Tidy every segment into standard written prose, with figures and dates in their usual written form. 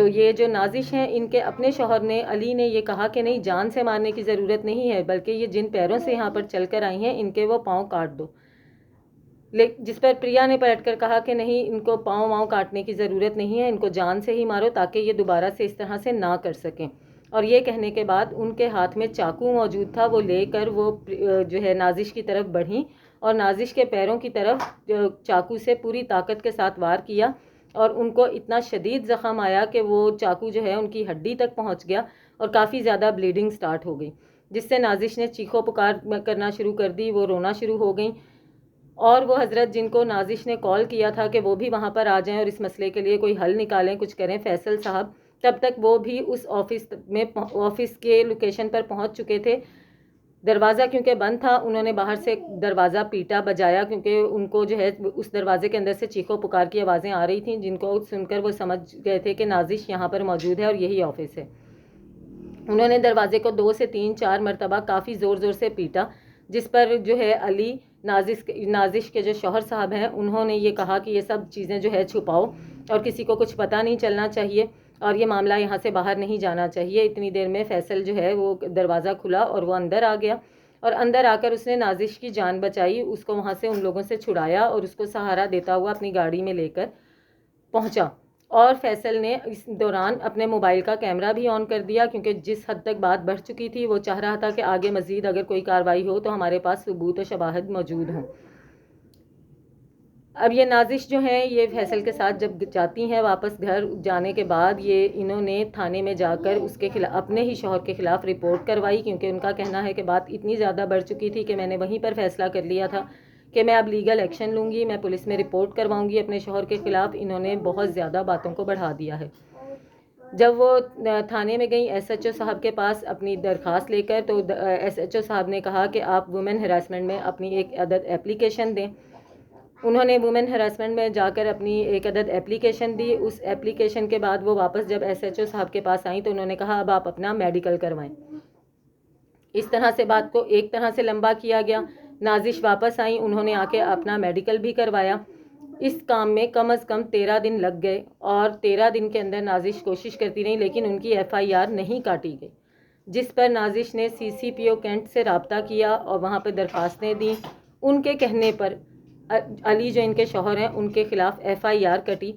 تو یہ جو نازش ہیں ان کے اپنے شوہر نے علی نے یہ کہا کہ نہیں جان سے مارنے کی ضرورت نہیں ہے، بلکہ یہ جن پیروں سے یہاں پر چل کر آئی ہیں ان کے وہ پاؤں کاٹ دو، جس پر پریا نے پلٹ کر کہا کہ نہیں ان کو پاؤں کاٹنے کی ضرورت نہیں ہے، ان کو جان سے ہی مارو تاکہ یہ دوبارہ سے اس طرح سے نہ کر سکیں۔ اور یہ کہنے کے بعد ان کے ہاتھ میں چاقو موجود تھا، وہ لے کر وہ جو ہے نازش کی طرف بڑھیں اور نازش کے پیروں کی طرف چاقو سے پوری طاقت کے ساتھ وار کیا، اور ان کو اتنا شدید زخم آیا کہ وہ چاقو جو ہے ان کی ہڈی تک پہنچ گیا اور کافی زیادہ بلیڈنگ سٹارٹ ہو گئی، جس سے نازش نے چیخو پکار کرنا شروع کر دی، وہ رونا شروع ہو گئیں۔ اور وہ حضرت جن کو نازش نے کال کیا تھا کہ وہ بھی وہاں پر آ جائیں اور اس مسئلے کے لیے کوئی حل نکالیں، کچھ کریں، فیصل صاحب، تب تک وہ بھی اس آفس کے لوکیشن پر پہنچ چکے تھے۔ دروازہ کیونکہ بند تھا، انہوں نے باہر سے دروازہ پیٹا بجایا، کیونکہ ان کو جو ہے اس دروازے کے اندر سے چیخو پکار کی آوازیں آ رہی تھیں، جن کو سن کر وہ سمجھ گئے تھے کہ نازش یہاں پر موجود ہے اور یہی آفس ہے۔ انہوں نے دروازے کو 2 سے 3-4 مرتبہ کافی زور سے پیٹا، جس پر جو ہے علی نازش کے جو شوہر صاحب ہیں انہوں نے یہ کہا کہ یہ سب چیزیں جو ہے چھپاؤ اور کسی کو کچھ پتہ نہیں چلنا چاہیے اور یہ معاملہ یہاں سے باہر نہیں جانا چاہیے۔ اتنی دیر میں فیصل جو ہے وہ دروازہ کھلا اور وہ اندر آ گیا، اور اندر آ کر اس نے نازش کی جان بچائی، اس کو وہاں سے ان لوگوں سے چھڑایا اور اس کو سہارا دیتا ہوا اپنی گاڑی میں لے کر پہنچا۔ اور فیصل نے اس دوران اپنے موبائل کا کیمرہ بھی آن کر دیا، کیونکہ جس حد تک بات بڑھ چکی تھی وہ چاہ رہا تھا کہ آگے مزید اگر کوئی کارروائی ہو تو ہمارے پاس ثبوت و شواہد موجود ہوں۔ اب یہ نازش جو ہیں یہ فیصل کے ساتھ جب جاتی ہیں واپس گھر جانے کے بعد انہوں نے تھانے میں جا کر اس کے خلاف اپنے ہی شوہر کے خلاف رپورٹ کروائی، کیونکہ ان کا کہنا ہے کہ بات اتنی زیادہ بڑھ چکی تھی کہ میں نے وہیں پر فیصلہ کر لیا تھا کہ میں اب لیگل ایکشن لوں گی، میں پولیس میں رپورٹ کرواؤں گی اپنے شوہر کے خلاف۔ انہوں نے بہت زیادہ باتوں کو بڑھا دیا ہے۔ جب وہ تھانے میں گئیں ایس ایچ او صاحب کے پاس اپنی درخواست لے کر، تو ایس ایچ او صاحب نے کہا کہ آپ وومن ہراسمنٹ میں اپنی ایک عدد اپلیکیشن دیں۔ انہوں نے وومن ہراسمنٹ میں جا کر اپنی ایک عدد اپلیکیشن دی۔ اس اپلیکیشن کے بعد وہ واپس جب ایس ایچ او صاحب کے پاس آئیں تو انہوں نے کہا اب آپ اپنا میڈیکل کروائیں۔ اس طرح سے بات کو ایک طرح سے لمبا کیا گیا۔ نازش واپس آئیں، انہوں نے آ کے اپنا میڈیکل بھی کروایا۔ اس کام میں کم از کم 13 دن لگ گئے، اور 13 دن کے اندر نازش کوشش کرتی رہی لیکن ان کی ایف آئی آر نہیں کاٹی گئی، جس پر نازش نے سی سی پی او کینٹ سے رابطہ کیا اور وہاں پہ درخواستیں دیں۔ ان کے کہنے پر علی جو ان کے شوہر ہیں ان کے خلاف ایف آئی آر کٹی،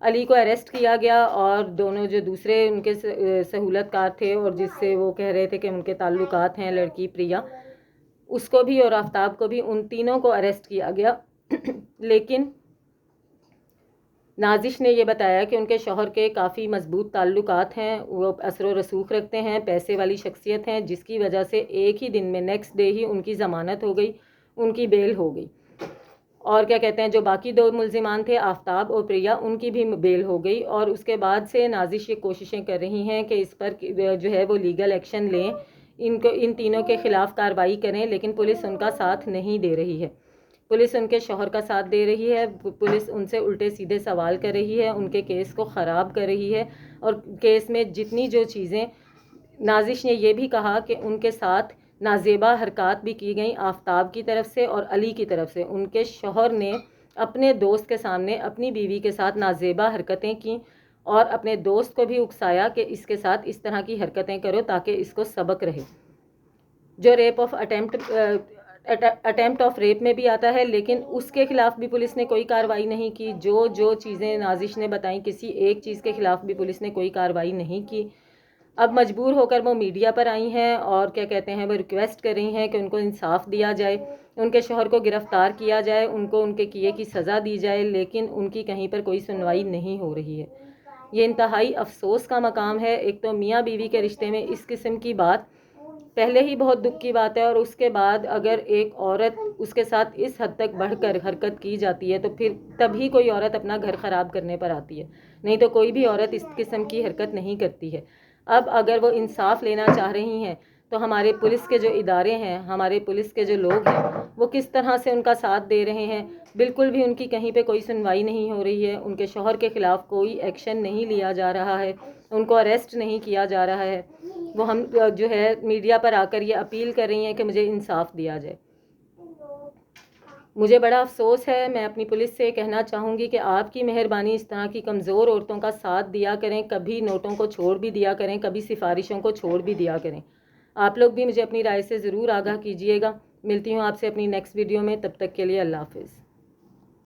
علی کو اریسٹ کیا گیا، اور دونوں جو دوسرے ان کے سہولت کار تھے اور جس سے وہ کہہ رہے تھے کہ ان کے تعلقات ہیں لڑکی پریا، اس کو بھی اور آفتاب کو بھی، ان تینوں کو اریسٹ کیا گیا۔ لیکن نازش نے یہ بتایا کہ ان کے شوہر کے کافی مضبوط تعلقات ہیں، وہ اثر و رسوخ رکھتے ہیں، پیسے والی شخصیت ہیں، جس کی وجہ سے ایک ہی دن میں نیکسٹ ڈے ہی ان کی ضمانت ہو گئی، ان کی بیل ہو گئی۔ اور کیا کہتے ہیں جو باقی 2 ملزمان تھے آفتاب اور پریا، ان کی بھی بیل ہو گئی۔ اور اس کے بعد سے نازش یہ کوششیں کر رہی ہیں کہ اس پر جو ہے وہ لیگل ایکشن لیں، ان تینوں کے خلاف کارروائی کریں، لیکن پولیس ان کا ساتھ نہیں دے رہی ہے۔ پولیس ان کے شوہر کا ساتھ دے رہی ہے، پولیس ان سے الٹے سیدھے سوال کر رہی ہے، ان کے کیس کو خراب کر رہی ہے، اور کیس میں جتنی جو چیزیں، نازش نے یہ بھی کہا کہ ان کے ساتھ نازیبا حرکات بھی کی گئیں آفتاب کی طرف سے اور علی کی طرف سے۔ ان کے شوہر نے اپنے دوست کے سامنے اپنی بیوی کے ساتھ نازیبا حرکتیں کیں اور اپنے دوست کو بھی اکسایا کہ اس کے ساتھ اس طرح کی حرکتیں کرو تاکہ اس کو سبق رہے، جو اٹیمپٹ آف ریپ میں بھی آتا ہے۔ لیکن اس کے خلاف بھی پولیس نے کوئی کارروائی نہیں کی۔ جو چیزیں نازش نے بتائیں، کسی ایک چیز کے خلاف بھی پولیس نے کوئی کارروائی نہیں کی۔ اب مجبور ہو کر وہ میڈیا پر آئی ہیں اور کیا کہتے ہیں وہ ریکویسٹ کر رہی ہیں کہ ان کو انصاف دیا جائے، ان کے شوہر کو گرفتار کیا جائے، ان کو ان کے کیے کی سزا دی جائے، لیکن ان کی کہیں پر کوئی سنوائی نہیں ہو رہی ہے۔ یہ انتہائی افسوس کا مقام ہے۔ ایک تو میاں بیوی کے رشتے میں اس قسم کی بات پہلے ہی بہت دکھ کی بات ہے، اور اس کے بعد اگر ایک عورت اس کے ساتھ اس حد تک بڑھ کر حرکت کی جاتی ہے تو پھر تبھی کوئی عورت اپنا گھر خراب کرنے پر آتی ہے، نہیں تو کوئی بھی عورت اس قسم کی حرکت نہیں کرتی ہے۔ اب اگر وہ انصاف لینا چاہ رہی ہیں تو ہمارے پولیس کے جو ادارے ہیں، ہمارے پولیس کے جو لوگ ہیں، وہ کس طرح سے ان کا ساتھ دے رہے ہیں؟ بالکل بھی ان کی کہیں پہ کوئی سنوائی نہیں ہو رہی ہے، ان کے شوہر کے خلاف کوئی ایکشن نہیں لیا جا رہا ہے، ان کو اریسٹ نہیں کیا جا رہا ہے۔ وہ ہم جو ہے میڈیا پر آ کر یہ اپیل کر رہی ہیں کہ مجھے انصاف دیا جائے۔ مجھے بڑا افسوس ہے، میں اپنی پولیس سے کہنا چاہوں گی کہ آپ کی مہربانی اس طرح کی کمزور عورتوں کا ساتھ دیا کریں، کبھی نوٹوں کو چھوڑ بھی دیا کریں، کبھی سفارشوں کو چھوڑ بھی دیا کریں۔ آپ لوگ بھی مجھے اپنی رائے سے ضرور آگاہ کیجیے گا۔ ملتی ہوں آپ سے اپنی نیکسٹ ویڈیو میں، تب تک کے لیے اللہ حافظ۔